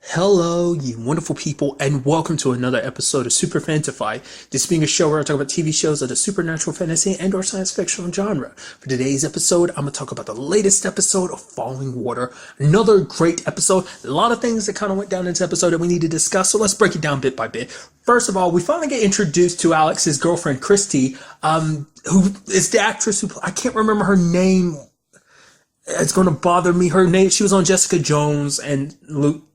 Hello, you wonderful people, and welcome to another episode of Super-Fanta-Fi. This being a show where I talk about TV shows of the supernatural fantasy and/or science fiction genre. For today's episode, I'm going to talk about the latest episode of Falling Water. Another great episode. A lot of things that kind of went down in this episode that we need to discuss, so let's break it down bit by bit. First of all, we finally get introduced to Alex's girlfriend, Christy, who is the actress who, I can't remember her name. It's going to bother me. Her name, she was on Jessica Jones and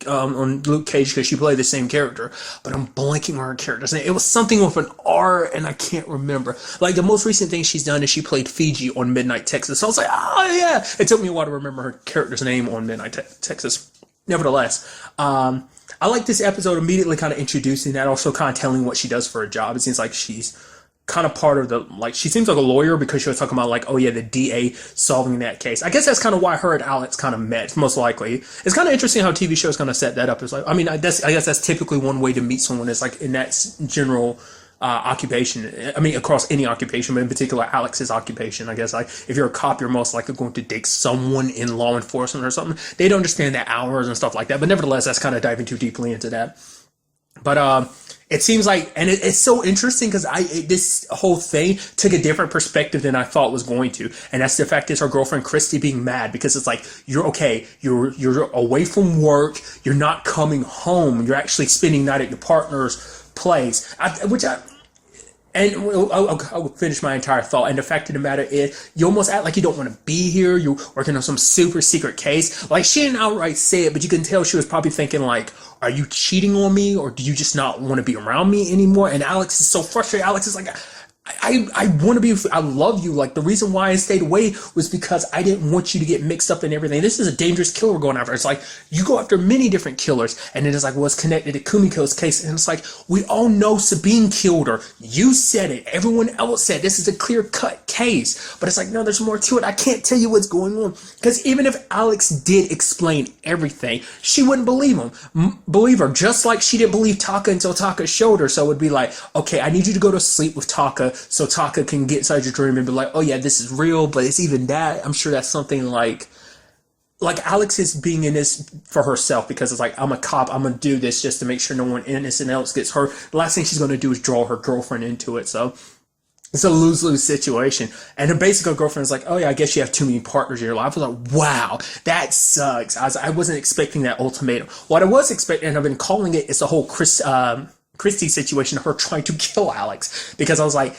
on Luke Cage because she played the same character, but I'm blanking on her character's name. It was something with an R and I can't remember. Like the most recent thing she's done is she played Fiji on Midnight Texas. So I was like, oh yeah. It took me a while to remember her character's name on Midnight Texas. Nevertheless, I like this episode immediately kind of introducing that, also kind of telling what she does for a job. It seems like she's kind of part of the, like, she seems like a lawyer because she was talking about, like, oh yeah, the DA solving that case. I guess that's kind of why her and Alex kind of met, most likely. It's kind of interesting how TV shows kind of set that up. It's like, I mean, I guess that's typically one way to meet someone is like in that general occupation. I mean, across any occupation, but in particular Alex's occupation. I guess like if you're a cop, you're most likely going to date someone in law enforcement or something. They don't understand the hours and stuff like that, but nevertheless, that's kind of diving too deeply into that. But it seems like, and it's so interesting because this whole thing took a different perspective than I thought was going to, and that's the fact is her girlfriend Christy being mad because it's like you're okay, you're away from work, you're not coming home, you're actually spending night at your partner's place, and I'll finish my entire thought. And the fact of the matter is, you almost act like you don't want to be here. You're working on some super secret case. Like, she didn't outright say it, but you can tell she was probably thinking, like, are you cheating on me? Or do you just not want to be around me anymore? And Alex is so frustrated. Alex is like, I want to be, I love you. Like, the reason why I stayed away was because I didn't want you to get mixed up in everything. This is a dangerous killer we're going after. It's like, you go after many different killers, and then it's like, well, it's connected to Kumiko's case. And it's like, we all know Sabine killed her. You said it. Everyone else said this is a clear-cut case. But it's like, no, there's more to it. I can't tell you what's going on. Because even if Alex did explain everything, she wouldn't believe believe her. Just like she didn't believe Taka until Taka showed her. So it would be like, okay, I need you to go to sleep with Taka so Taka can get inside your dream and be like, oh yeah, this is real, but it's even that. I'm sure that's something like Alex is being in this for herself because it's like, I'm a cop, I'm gonna do this just to make sure no one innocent else gets hurt. The last thing she's gonna do is draw her girlfriend into it. So it's a lose-lose situation. And her basic girlfriend is like, oh yeah, I guess you have too many partners in your life. I was like, wow, that sucks. I wasn't expecting that ultimatum. What I was expecting, and I've been calling it, is the whole Christy situation of her trying to kill Alex, because I was like,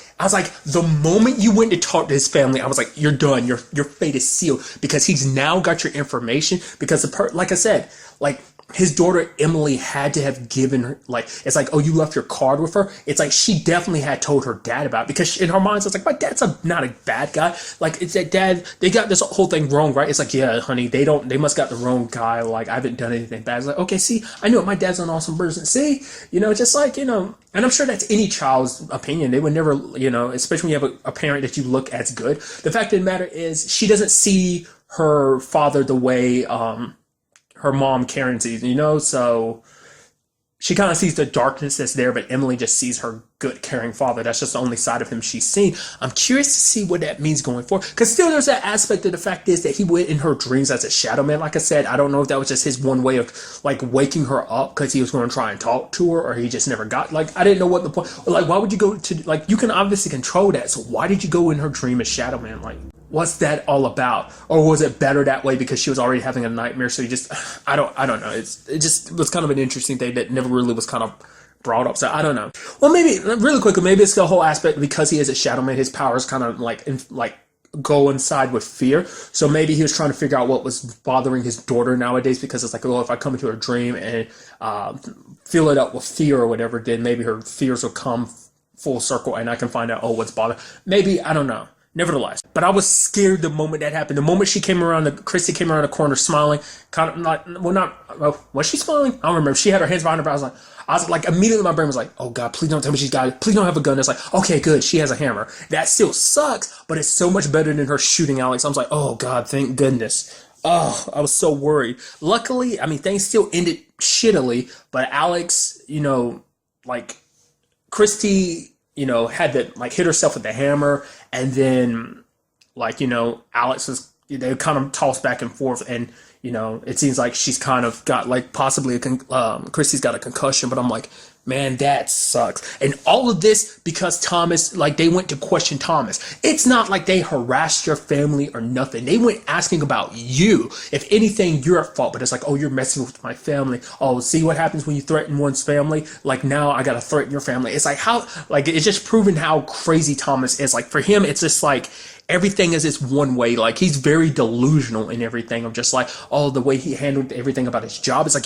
the moment you went to talk to his family, I was like, you're done. Your fate is sealed, because he's now got your information. Because like I said, like, his daughter Emily had to have given her, like, it's like, oh, you left your card with her. It's like she definitely had told her dad about it, because in her mind, it's like, my dad's not a bad guy. Like, it's that dad, they got this whole thing wrong, right? It's like, yeah, honey, they must got the wrong guy. Like, I haven't done anything bad. It's like, okay, see, I knew it. My dad's an awesome person. See, just like, and I'm sure that's any child's opinion. They would never, especially when you have a parent that you look as good. The fact of the matter is, she doesn't see her father the way, her mom Karen sees, so she kind of sees the darkness that's there, but Emily just sees her good, caring father. That's just the only side of him she's seen. I'm curious to see what that means going forward, because still there's that aspect of the fact is that he went in her dreams as a shadow man. Like I said, I don't know if that was just his one way of, like, waking her up because he was going to try and talk to her, or he just never got, like, I didn't know what the point, like, why would you go to, like, you can obviously control that, so why did you go in her dream as shadow man? Like, what's that all about? Or was it better that way because she was already having a nightmare? So you just, I don't know. It just was kind of an interesting thing that never really was kind of brought up. So I don't know. Well, maybe really quickly, maybe it's the whole aspect because he is a shadow man. His powers kind of like go inside with fear. So maybe he was trying to figure out what was bothering his daughter nowadays, because it's like, oh, if I come into her dream and fill it up with fear or whatever, then maybe her fears will come full circle and I can find out, oh, what's bothering. Maybe, I don't know. Nevertheless, but I was scared the moment that happened. The moment Christy came around the corner smiling, kind of was she smiling? I don't remember. She had her hands behind her back. I was like, immediately my brain was like, oh God, please don't tell me she's got it. Please don't have a gun. It's like, okay, good. She has a hammer. That still sucks, but it's so much better than her shooting Alex. I was like, oh God, thank goodness. Oh, I was so worried. Luckily, I mean, things still ended shittily, but Alex, like, Christy, had to, like, hit herself with the hammer, and then, like, Alex was, they kind of tossed back and forth, and, it seems like she's kind of got like possibly Christy's got a concussion, but I'm like, man, that sucks. And all of this because Thomas, like they went to question Thomas. It's not like they harassed your family or nothing. They went asking about you. If anything, you're at fault. But it's like, oh, you're messing with my family. Oh, see what happens when you threaten one's family? Like now I gotta threaten your family. It's like how, like it's just proven how crazy Thomas is. Like for him, it's just like everything is this one way. Like he's very delusional in everything. I'm just like, oh, the way he handled everything about his job. It's like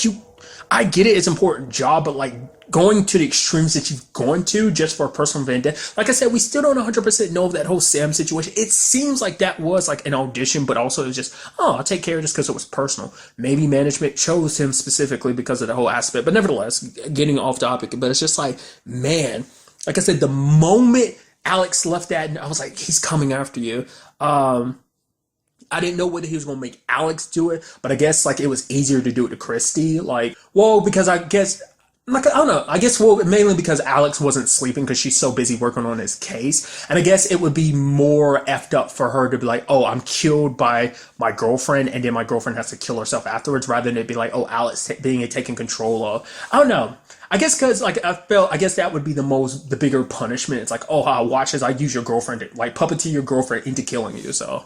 I get it, it's an important job, but like going to the extremes that you've gone to just for a personal vendetta. Like I said, we still don't 100% know of that whole Sam situation. It seems like that was like an audition, but also it was just, oh, I'll take care of this because it was personal. Maybe management chose him specifically because of the whole aspect. But nevertheless, getting off topic, but it's just like, man, like I said, the moment Alex left that, I was like, he's coming after you. I didn't know whether he was going to make Alex do it, but I guess like it was easier to do it to Christy. Like, well, because I guess, like, I don't know. I guess, well, mainly because Alex wasn't sleeping because she's so busy working on his case. And I guess it would be more effed up for her to be like, oh, I'm killed by my girlfriend, and then my girlfriend has to kill herself afterwards, rather than it be like, oh, Alex being taken control of. I don't know. I guess because, like, I guess that would be the bigger punishment. It's like, oh, watch as I use your girlfriend to, like, puppeteer your girlfriend into killing you, so.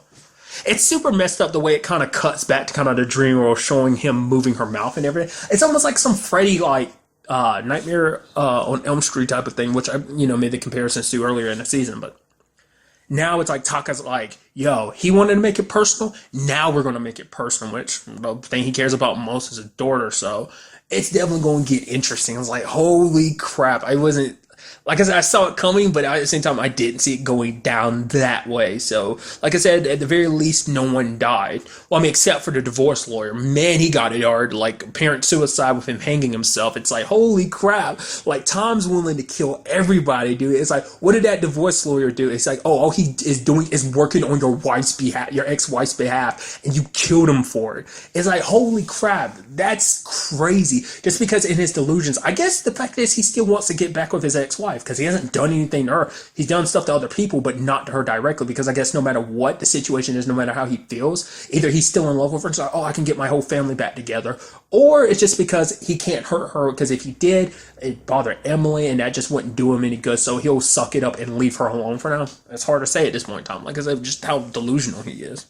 It's super messed up the way it kind of cuts back to kind of the dream world, showing him moving her mouth and everything. It's almost like some Freddy, like, Nightmare on Elm Street type of thing, which I, made the comparisons to earlier in the season. But now it's like Taka's like, yo, he wanted to make it personal. Now we're going to make it personal, which the thing he cares about most is his daughter. So it's definitely going to get interesting. I was like, holy crap. I wasn't, like I said, I saw it coming, but at the same time, I didn't see it going down that way. So, like I said, at the very least, no one died. Well, I mean, except for the divorce lawyer. Man, he got it hard. Like, apparent suicide with him hanging himself. It's like, holy crap. Like, Tom's willing to kill everybody, dude. It's like, what did that divorce lawyer do? It's like, oh, all he is doing is working on your wife's behalf, your ex-wife's behalf, and you killed him for it. It's like, holy crap. That's crazy. Just because in his delusions, I guess the fact is he still wants to get back with his ex-wife, because he hasn't done anything to her. He's done stuff to other people, but not to her directly, because I guess no matter what the situation is, no matter how he feels, either he's still in love with her and it's like, oh, I can get my whole family back together, or it's just because he can't hurt her, because if he did, it'd bother Emily, and that just wouldn't do him any good, so he'll suck it up and leave her alone for now. It's hard to say at this point in time, like I said, just how delusional he is.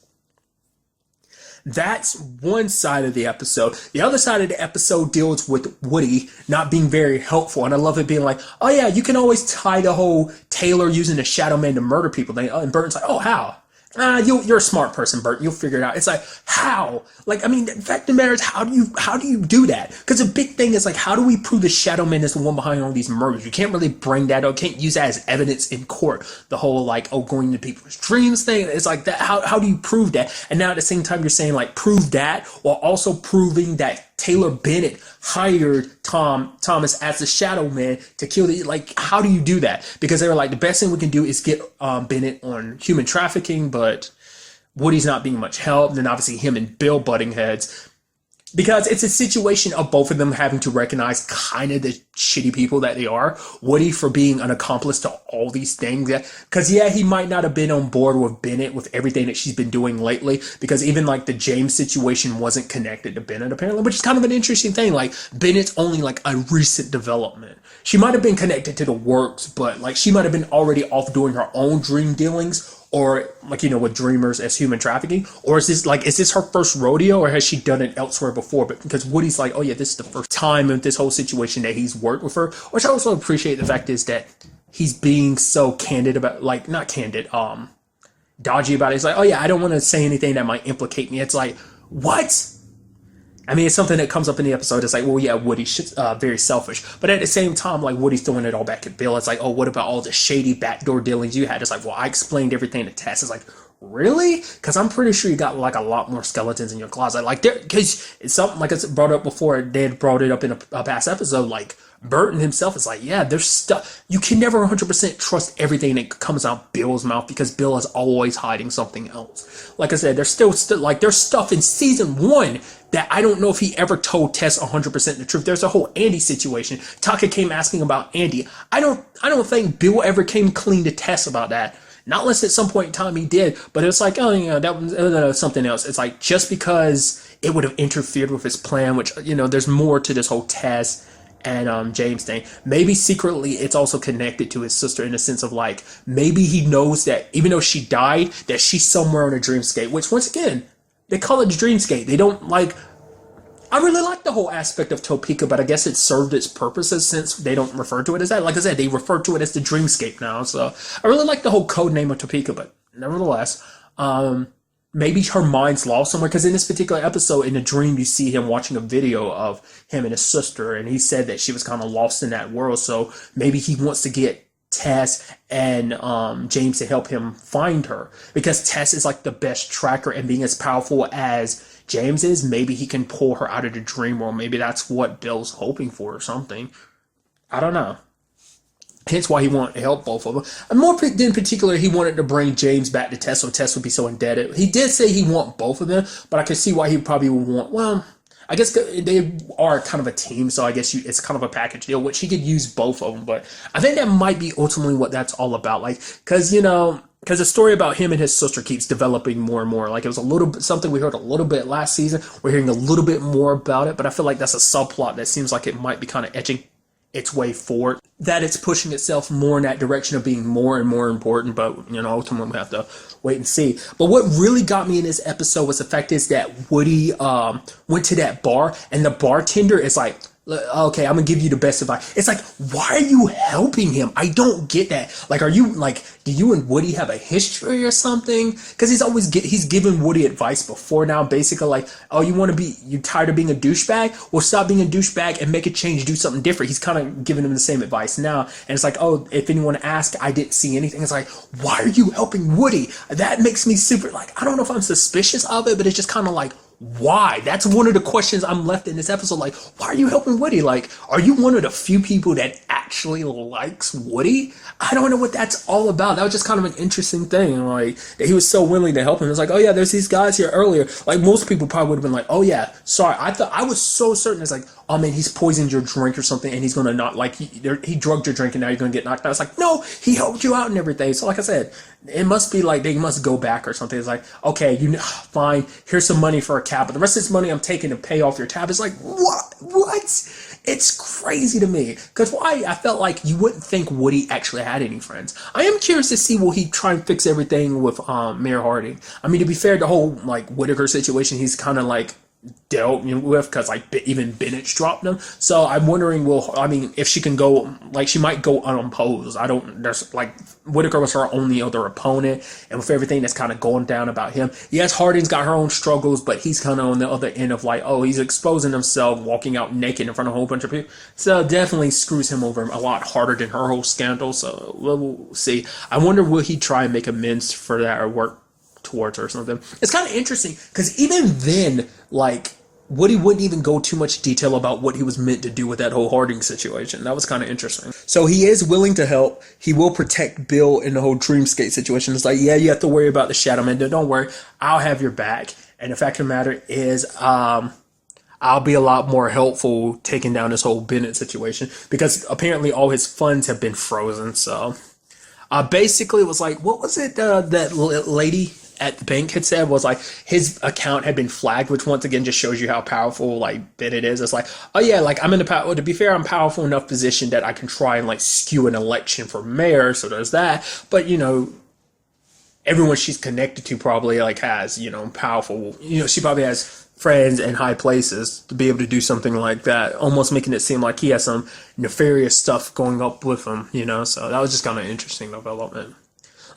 That's one side of the episode. The other side of the episode deals with Woody not being very helpful. And I love it being like, oh yeah, you can always tie the whole Taylor using the Shadow Man to murder people thing. And Burton's like, oh, how? You're a smart person, Bert. You'll figure it out. It's like, how? Like, I mean, the fact of the matter is, how do you do that? Because the big thing is like, how do we prove the Shadow Man is the one behind all these murders? You can't really bring that up. Can't use that as evidence in court. The whole like, oh, going into people's dreams thing. It's like that. How do you prove that? And now at the same time, you're saying like, prove that while also proving that Taylor Bennett hired Thomas as the Shadow Man to kill the, like, how do you do that? Because they were like, the best thing we can do is get Bennett on human trafficking, but Woody's not being much help. Then obviously him and Bill butting heads. Because it's a situation of both of them having to recognize kind of the shitty people that they are. Woody for being an accomplice to all these things. Because, yeah, he might not have been on board with Bennett with everything that she's been doing lately. Because even, like, the James situation wasn't connected to Bennett, apparently. Which is kind of an interesting thing. Like, Bennett's only, like, a recent development. She might have been connected to the works, but, like, she might have been already off doing her own dream dealings. Or, like, with dreamers as human trafficking? Or is this her first rodeo, or has she done it elsewhere before? But because Woody's like, oh yeah, this is the first time in this whole situation that he's worked with her. Which I also appreciate the fact is that he's being so candid about, like, not candid, dodgy about it. He's like, oh yeah, I don't want to say anything that might implicate me. It's like, what? I mean, it's something that comes up in the episode. It's like, well, yeah, Woody's very selfish. But at the same time, like, Woody's throwing it all back at Bill. It's like, oh, what about all the shady backdoor dealings you had? It's like, well, I explained everything to Tess. It's like, really? Because I'm pretty sure you got, like, a lot more skeletons in your closet. Like, because it's something, like I brought up before, they had brought it up in a past episode, like, Burton himself is like, yeah, there's stuff. You can never 100% trust everything that comes out Bill's mouth, because Bill is always hiding something else. Like I said, there's still like, there's stuff in season 1 that I don't know if he ever told Tess 100% the truth. There's a whole Andy situation. Taka came asking about Andy. I don't think Bill ever came clean to Tess about that. Not unless at some point in time he did, but it's like, oh, that was something else. It's like, just because it would have interfered with his plan, which, there's more to this whole Tess and James thing. Maybe secretly it's also connected to his sister in the sense of like, maybe he knows that even though she died, that she's somewhere on a dreamscape, which once again, they call it the dreamscape. They don't like, I really like the whole aspect of Topeka, but I guess it served its purposes since they don't refer to it as that. Like I said, they refer to it as the dreamscape now. So I really like the whole code name of Topeka, but nevertheless, maybe her mind's lost somewhere, because in this particular episode, in the dream, you see him watching a video of him and his sister, and he said that she was kind of lost in that world, so maybe he wants to get Tess and James to help him find her, because Tess is like the best tracker, and being as powerful as James is, maybe he can pull her out of the dream world. Maybe that's what Bill's hoping for or something. I don't know. Hence why he wanted to help both of them. And more in particular, he wanted to bring James back to Tess so Tess would be so indebted. He did say he want both of them, but I can see why he probably would want, well, I guess they are kind of a team, so I guess it's kind of a package deal, which he could use both of them. But I think that might be ultimately what that's all about. Like, because the story about him and his sister keeps developing more and more. Like, it was a little bit something we heard a little bit last season. We're hearing a little bit more about it, but I feel like that's a subplot that seems like it might be kind of etching its way forward, that it's pushing itself more in that direction of being more and more important, but ultimately we have to wait and see. But what really got me in this episode was the fact is that Woody went to that bar, and the bartender is like, okay, I'm gonna give you the best advice. It's like, why are you helping him? I don't get that. Like, are you like, do you and Woody have a history or something? Because he's given Woody advice before now, basically like, oh, you tired of being a douchebag? Well, stop being a douchebag and make a change, do something different. He's kind of giving him the same advice now, and it's like, oh, if anyone asks, I didn't see anything. It's like, why are you helping Woody? That makes me super, like, I don't know if I'm suspicious of it, but it's just kind of like, why? That's one of the questions I'm left in this episode. Like, why are you helping Woody? Like, are you one of the few people that actually likes Woody? I don't know what that's all about. That was just kind of an interesting thing. Like, that he was so willing to help him. It's like, oh yeah, there's these guys here earlier. Like, most people probably would have been like, oh yeah, sorry. I was so certain. It's like, oh man, he's poisoned your drink or something, and he's gonna not, like, he drugged your drink, and now you're gonna get knocked out. It's like, no, he helped you out and everything. So like I said, it must be like they must go back or something. It's like, okay, fine, here's some money for a cab, but the rest of this money I'm taking to pay off your tab. It's like, what? It's crazy to me, because why? I felt like you wouldn't think Woody actually had any friends. I am curious to see, will he try and fix everything with Mayor Harding? I mean, to be fair, the whole like Whitaker situation, he's kind of like dealt with, because like even Bennett dropped them. So I'm wondering, if she can go, like, she might go unopposed. There's like, Whitaker was her only other opponent, and with everything that's kind of going down about him, yes, Harding's got her own struggles, but he's kind of on the other end of like, oh, he's exposing himself, walking out naked in front of a whole bunch of people. So definitely screws him over a lot harder than her whole scandal. So we'll see. I wonder, will he try and make amends for that or work towards her or something? It's kind of interesting, because even then, like, Woody wouldn't even go too much detail about what he was meant to do with that whole Harding situation. That was kind of interesting. So he is willing to help. He will protect Bill in the whole Dreamscape situation. It's like, yeah, you have to worry about the Shadow Man. Don't worry, I'll have your back. And the fact of the matter is, I'll be a lot more helpful taking down this whole Bennett situation, because apparently all his funds have been frozen. So basically it was like, what was it that lady at the bank had said, was like, his account had been flagged, which once again just shows you how powerful like Bennett is. It's like, oh yeah, like, I'm in to be fair, I'm powerful enough position that I can try and like skew an election for mayor, so there's that. But everyone she's connected to probably like has, powerful, she probably has friends in high places to be able to do something like that, almost making it seem like he has some nefarious stuff going up with him, so that was just kind of interesting development.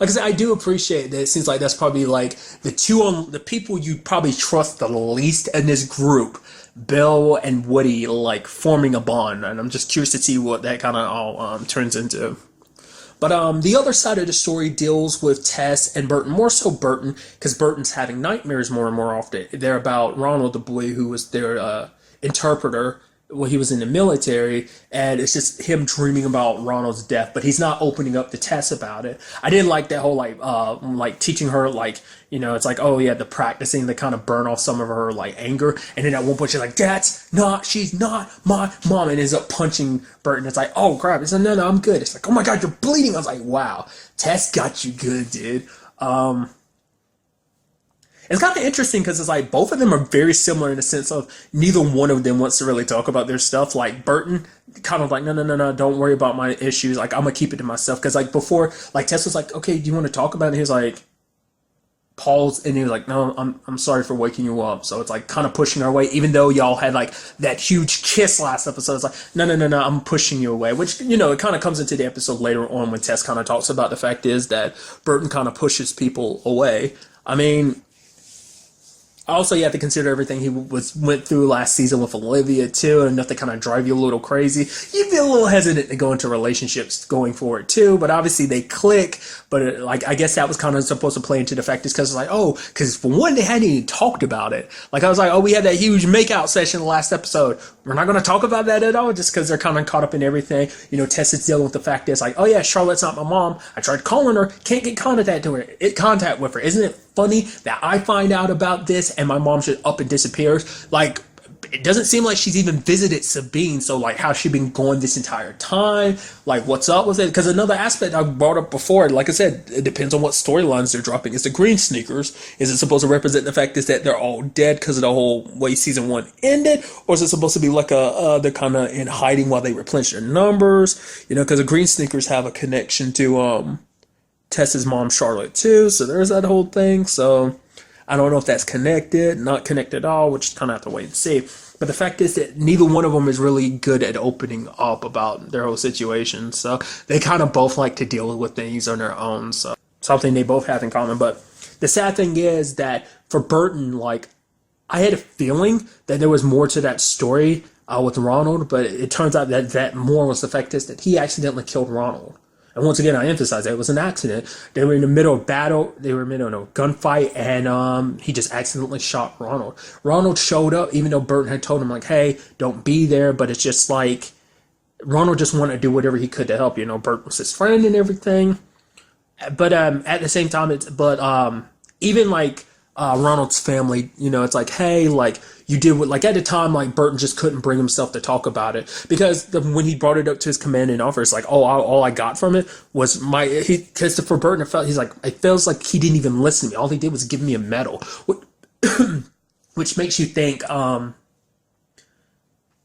Like I said, I do appreciate that. It seems like that's probably like the people you probably trust the least in this group, Bill and Woody, like forming a bond, and I'm just curious to see what that kind of all turns into. But the other side of the story deals with Tess and Burton, more so Burton, because Burton's having nightmares more and more often. They're about Ronald, the boy who was their interpreter when he was in the military, and it's just him dreaming about Ronald's death, but he's not opening up to Tess about it. I didn't like that whole like teaching her, like, it's like, oh yeah, the practicing to kind of burn off some of her like anger, and then at one point she's like, she's not my mom, and ends up punching Burton. It's like, oh crap. It's like, no, I'm good. It's like, oh my god, you're bleeding. I was like, wow, Tess got you good, dude. It's kind of interesting because it's like both of them are very similar in the sense of neither one of them wants to really talk about their stuff. Like Burton, kind of like, no, no, no, no, don't worry about my issues. Like, I'm gonna keep it to myself. Because like before, like Tess was like, okay, do you want to talk about it? And he was like, Paul's, and he was like, no, I'm sorry for waking you up. So it's like kind of pushing her away, even though y'all had like that huge kiss last episode. It's like, no, no, no, no, I'm pushing you away. Which, you know, it kind of comes into the episode later on when Tess kind of talks about the fact is that Burton kind of pushes people away. I mean, also, you have to consider everything he went through last season with Olivia too, and enough to kind of drive you a little crazy. You'd be a little hesitant to go into relationships going forward too, but obviously they click. But like, I guess that was kind of supposed to play into the fact is because it's like, oh, because for one, they hadn't even talked about it. Like I was like, oh, we had that huge makeout session the last episode. We're not going to talk about that at all, just because they're kind of caught up in everything. You know, Tess is dealing with the fact is like, oh yeah, Charlotte's not my mom. I tried calling her, can't get contact with her. Isn't it funny that I find out about this and my mom just up and disappears? Like, it doesn't seem like she's even visited Sabine, so like how's she been going this entire time? Like, what's up with it? Because another aspect I brought up before, like I said, it depends on what storylines they're dropping. Is the green sneakers, is it supposed to represent the fact is that they're all dead because of the whole way season 1 ended? Or is it supposed to be like they're kind of in hiding while they replenish their numbers? You know, because the green sneakers have a connection to Tess's mom, Charlotte, too. So there's that whole thing. So I don't know if that's connected, not connected at all, which kind of have to wait and see. But the fact is that neither one of them is really good at opening up about their whole situation. So they kind of both like to deal with things on their own. So something they both have in common. But the sad thing is that for Burton, like, I had a feeling that there was more to that story with Ronald, but it turns out that more was the fact is that he accidentally killed Ronald. And once again, I emphasize that it was an accident. They were in the middle of battle. They were in the middle of a gunfight, and he just accidentally shot Ronald. Ronald showed up, even though Burton had told him, like, hey, don't be there. But it's just like, Ronald just wanted to do whatever he could to help. You know, Burton was his friend and everything. But at the same time, even like Ronald's family, you know, it's like, hey, like, you did what, like, at the time, like, Burton just couldn't bring himself to talk about it because when he brought it up to his commanding officer, it's like, oh, all I got from it was because for Burton, it feels like he didn't even listen to me. All he did was give me a medal, which makes you think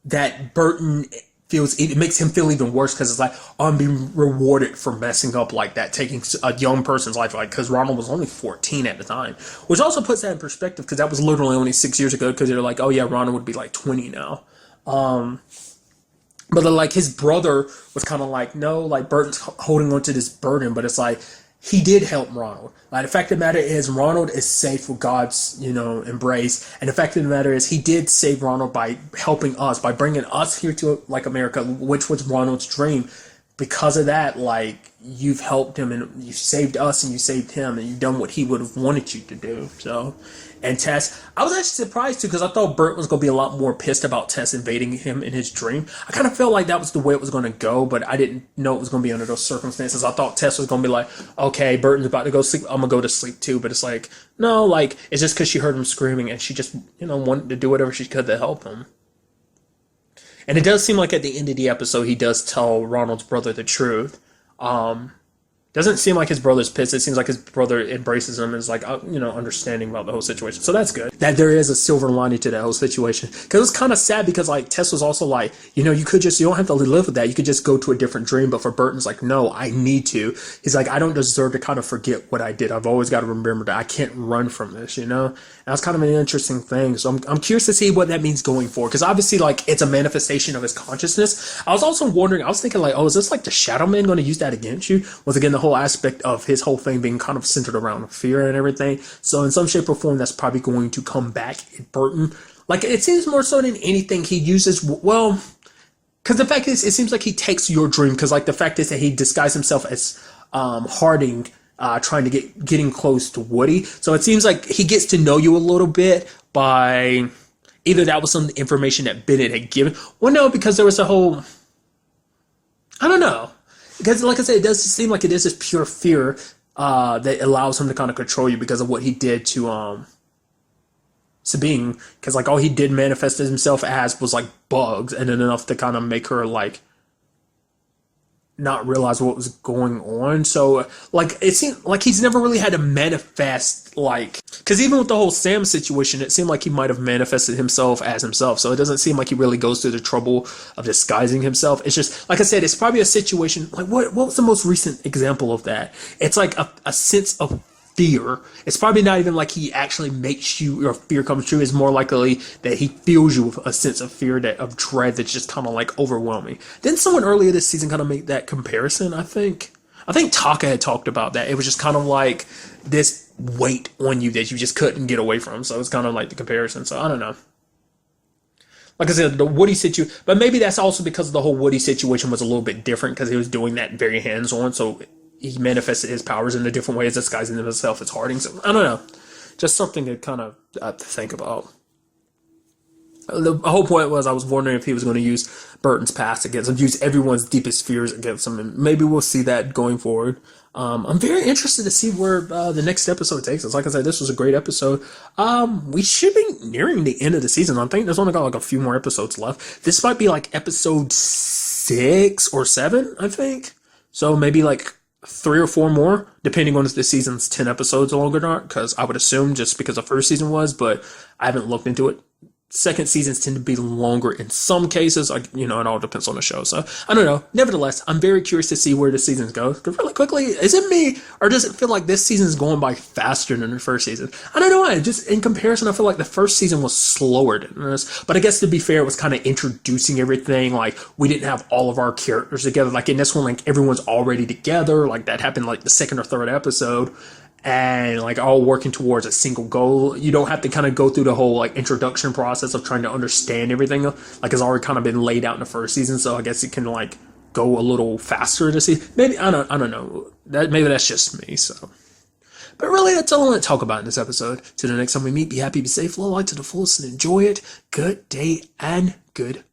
that Burton it makes him feel even worse because it's like, oh, I'm being rewarded for messing up like that, taking a young person's life, like, because Ronald was only 14 at the time, which also puts that in perspective because that was literally only 6 years ago, because they're like, oh yeah, Ronald would be like 20 now. But like his brother was kind of like, no, like Burton's holding on to this burden, but it's like, he did help Ronald. Like, the fact of the matter is, Ronald is safe with God's, you know, embrace. And the fact of the matter is, he did save Ronald by helping us, by bringing us here to, like, America, which was Ronald's dream. Because of that, like, you've helped him, and you saved us, and you saved him, and you've done what he would have wanted you to do. So, and Tess, I was actually surprised too, because I thought Burt was going to be a lot more pissed about Tess invading him in his dream. I kind of felt like that was the way it was going to go, but I didn't know it was going to be under those circumstances. I thought Tess was going to be like, okay, Burton's about to go sleep, I'm going to go to sleep too. But it's like, no, like, it's just because she heard him screaming, and she just, you know, wanted to do whatever she could to help him. And it does seem like at the end of the episode, he does tell Ronald's brother the truth. Doesn't seem like his brother's pissed. It seems like his brother embraces him and is like, you know, understanding about the whole situation. So that's good. That there is a silver lining to that whole situation. Because it's kind of sad because, like, Tess was also like, you know, you don't have to live with that. You could just go to a different dream. But for Burton's like, no, I need to. He's like, I don't deserve to kind of forget what I did. I've always got to remember that I can't run from this, you know? And that's kind of an interesting thing. So I'm curious to see what that means going forward. Because obviously, like, it's a manifestation of his consciousness. I was also wondering, I was thinking, like, oh, is this like the Shadow Man going to use that against you? Once again, the whole aspect of his whole thing being kind of centered around fear and everything. So in some shape or form, that's probably going to come back in Burton. Like, it seems more so than anything he uses, well, because the fact is, it seems like he takes your dream, because, like, the fact is that he disguised himself as Harding, trying to getting close to Woody. So it seems like he gets to know you a little bit by either that was some information that Bennett had given. Well, no, because there was a whole, I don't know. Because, like I said, it does seem like it is just pure fear that allows him to kind of control you because of what he did to Sabine. Because, like, all he did manifest himself as was, like, bugs, and then enough to kind of make her, like, not realize what was going on. So, like, it seemed like he's never really had to manifest, like, because even with the whole Sam situation, it seemed like he might have manifested himself as himself. So it doesn't seem like he really goes through the trouble of disguising himself. It's just, like I said, it's probably a situation, like, what was the most recent example of that? It's like a sense of fear. It's probably not even like he actually makes your fear come true. It's more likely that he fills you with a sense of fear, that of dread that's just kind of like overwhelming. Didn't someone earlier this season kind of make that comparison? I think Taka had talked about that. It was just kind of like this weight on you that you just couldn't get away from. So it's kind of like the comparison. So I don't know. Like I said, the Woody situation, but maybe that's also because the whole Woody situation was a little bit different because he was doing that very hands-on. So he manifested his powers in a different way as disguising himself as Harding. So I don't know, just something to kind of think about. The whole point was I was wondering if he was going to use Burton's past against him, use everyone's deepest fears against him, and maybe we'll see that going forward. I'm very interested to see where the next episode takes us. Like I said, this was a great episode. We should be nearing the end of the season. I think there's only got like a few more episodes left. This might be like episode 6 or 7, I think. So maybe like 3 or 4 more, depending on if the season's 10 episodes long or not, because I would assume just because the first season was, but I haven't looked into it. Second seasons tend to be longer in some cases, like, it all depends on the show. So I don't know. Nevertheless, I'm very curious to see where the seasons go. Because really quickly, is it me, or does it feel like this season is going by faster than the first season? I don't know why. Just in comparison, I feel like the first season was slower than this. But I guess to be fair, it was kind of introducing everything. Like, we didn't have all of our characters together. Like in this one, like everyone's already together. Like that happened like the second or third episode. And like all working towards a single goal. You don't have to kind of go through the whole like introduction process of trying to understand everything. Like it's already kind of been laid out in the first season, so I guess it can like go a little faster to see. Maybe I don't know. Maybe that's just me. So, but really, that's all I want to talk about in this episode. Till the next time we meet, be happy, be safe, live life to the fullest, and enjoy it. Good day and good